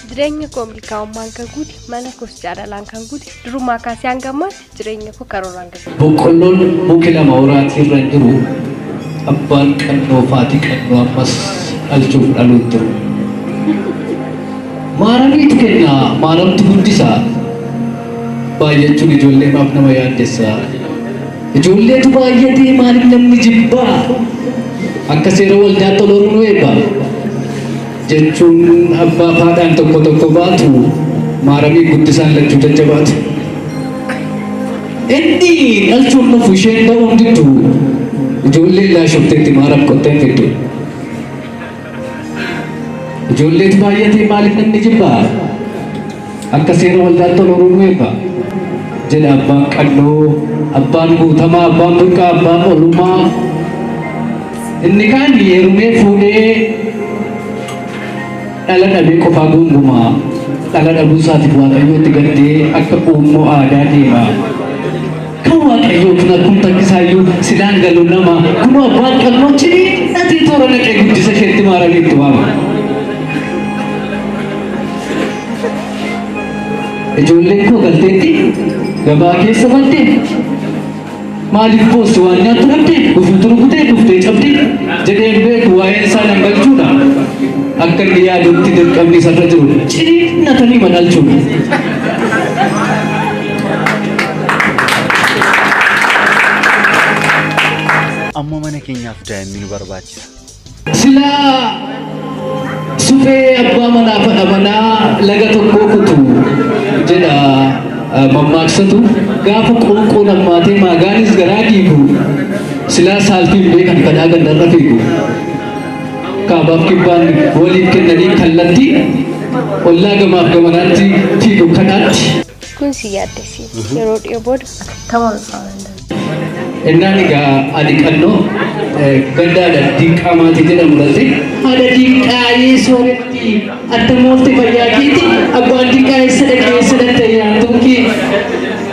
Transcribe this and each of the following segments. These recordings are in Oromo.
Jireenya koo milkaa'ummaan kan guute mana koos jaalalaan kan guute durumaa kaasee hanga ammaatti jireenya koo karooraan gadi. Boqqolloon muki lama horaatii irra jiru abbaan qannoo faatii qannoo ammas dhalchuuf dhaluutti jiru. Maaramiitu kenna maaramtu guddisaa baay'achuun ijoollee maaf nama yaaddessaa. Ijoolleetu baay'atee maaliif namni jibbaa akka seera waldaa toloruu eebbaa. Jechuun abbaa faadhaan tokko tokko baatu maaramii guddisaan lachuu jajjabaatu. Inni dhalchuun nuuf isheen ta'uun dittu ijoollee laashofteetti maaram qotteen fiddu. Ijoolleetu baay'atee maaliif namni jibbaa akka seera waldaa toloruu eebbaa. Jedha abbaan qannoo, abbaan guutamaa, abbaan burqaa, abbaan oolumaa. Inni kaan heerumee fuudhee dhala dhabee qofaa gongumaa dhala dhabuu isaatiif waaqayyootti gaddee akka uummoo aadaa deema. Kan waaqayyoo kun akkuma takkisaayyuu silaan galu nama kun abbaan qannoo cidii ati toora naqee guddisa isheetti maaramiitti waama. Ijoolleen koo galteetti gabaa keessa battee maaliif boossi waan nyaattu dhabdee dhufuutu rukutee dhuftee cabdee jedheen beeku waa'een isaa nan galchuudha. Akka inni yaadutti dirqamni isarra jiru ciniinnatanii madaalchuudha. Amma mana keenyaaf daa'imni nu barbaachisa. Silaa suphee abbaa manaa fadha manaa laga tokkoo kutu jedha mammaaksatu gaafa qoonqoon ammaatee maagaanis garaa diigu silaa saalfiin beekan kadhaa gandarra fiigu. Kaabaaf kibbaan waliif kennanii kallattii ollaa gamaaf gamanaatti fiigu kadhaatti. Kun si yaaddesiisa. Yeroo dhiyoo booda tamaan isaa Innaan egaa adi qannoo gaddaadha diinqaa maatii jedhamu irratti haadha diinqaayee sooretti adda moofte fayyaa keetti abbaan diinqaayee sadaqee yaatuunkee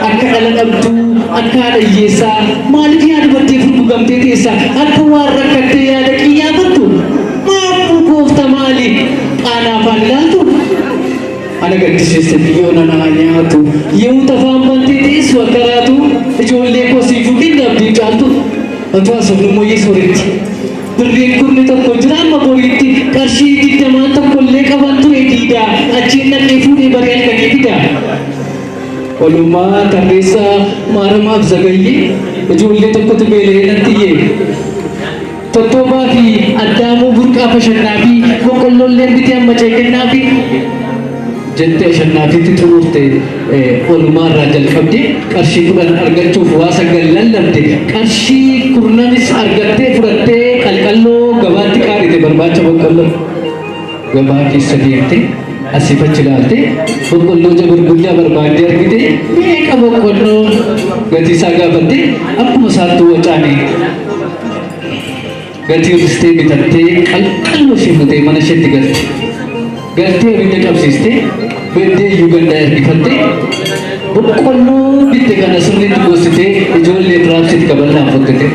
akka dhala dhabduu akka haadha hiyyeessaa maaliif yaada battee furgugamtee teessaa akka waan rakkattee yaada qiyyaafattu maafuu goofta maali qaanaa afaan ilaaltu ana gaddisiiste biyyoon anaa nyaatu yoo tafaan bantee teessu akka raatu ijoollee koo siifuu kenna abdii caaltu otoo asofnummoo yeesooretti birriin kurni tokko jira amma boriitti qarshii 20 tokkollee qaban ture diidaa achiin dhaqee fuudhee baree dhaqee fidaa. Walumaa tarreessaa maaramaaf zagayyee ijoollee tokkotu beelee nattiyee. Tottobaa fi addaamuu burqaa bashannaa fi boqqolloolleen bitee amma ceekennaa fi jettee shannaafiitti xumurte walumaa irraa jalqabde qarshii 10 argachuuf waa 9 lallabde qarshii 10nis argattee fudhattee qalqalloo gabaatti qaarite barbaacha boqqolloo gabaa keessa deemte asii fachi ilaalte boqqolloo jagurguddaa barbaaddee argite meeqa boqqolloo gatii isaa gaafatte akkuma isaattuu wacaane gatii uffistee bitattee qalqalloo ishee futee mana isheetti galte. Galtee abidda qabsiistee beddee iyyuu gandaa ergifattee boqqolloo bitte kana sirriitti goositee ijoollee raabsitti qaballaan fokkate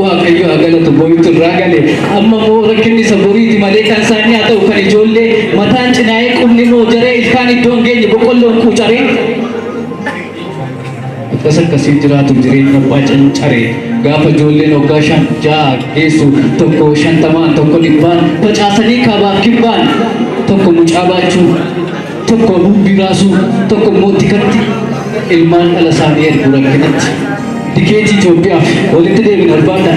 waaqayyo haa galatu boo'itu irraa gale amma moo rakkinni isa boriiti malee kan isaanii haa ta'u kan ijoollee mataan cinaa'ee qubni noo jaree ilkaan iddoo hin geenye boqqolloon quucaree akkas akkasii jiraatu jireenya abbaa cancaree gaafa ijoolleen waggaa 5 geessu tokko 50 tokko 100 facaasanii kaabaaf kibbaan tokko mucaa baachuu tokko bubbii raasuu tokko immoo tikatti ilmaan dhala isaanii ergu rakkinatti tikeetii Itoophiyaaf walitti deebina barbaada.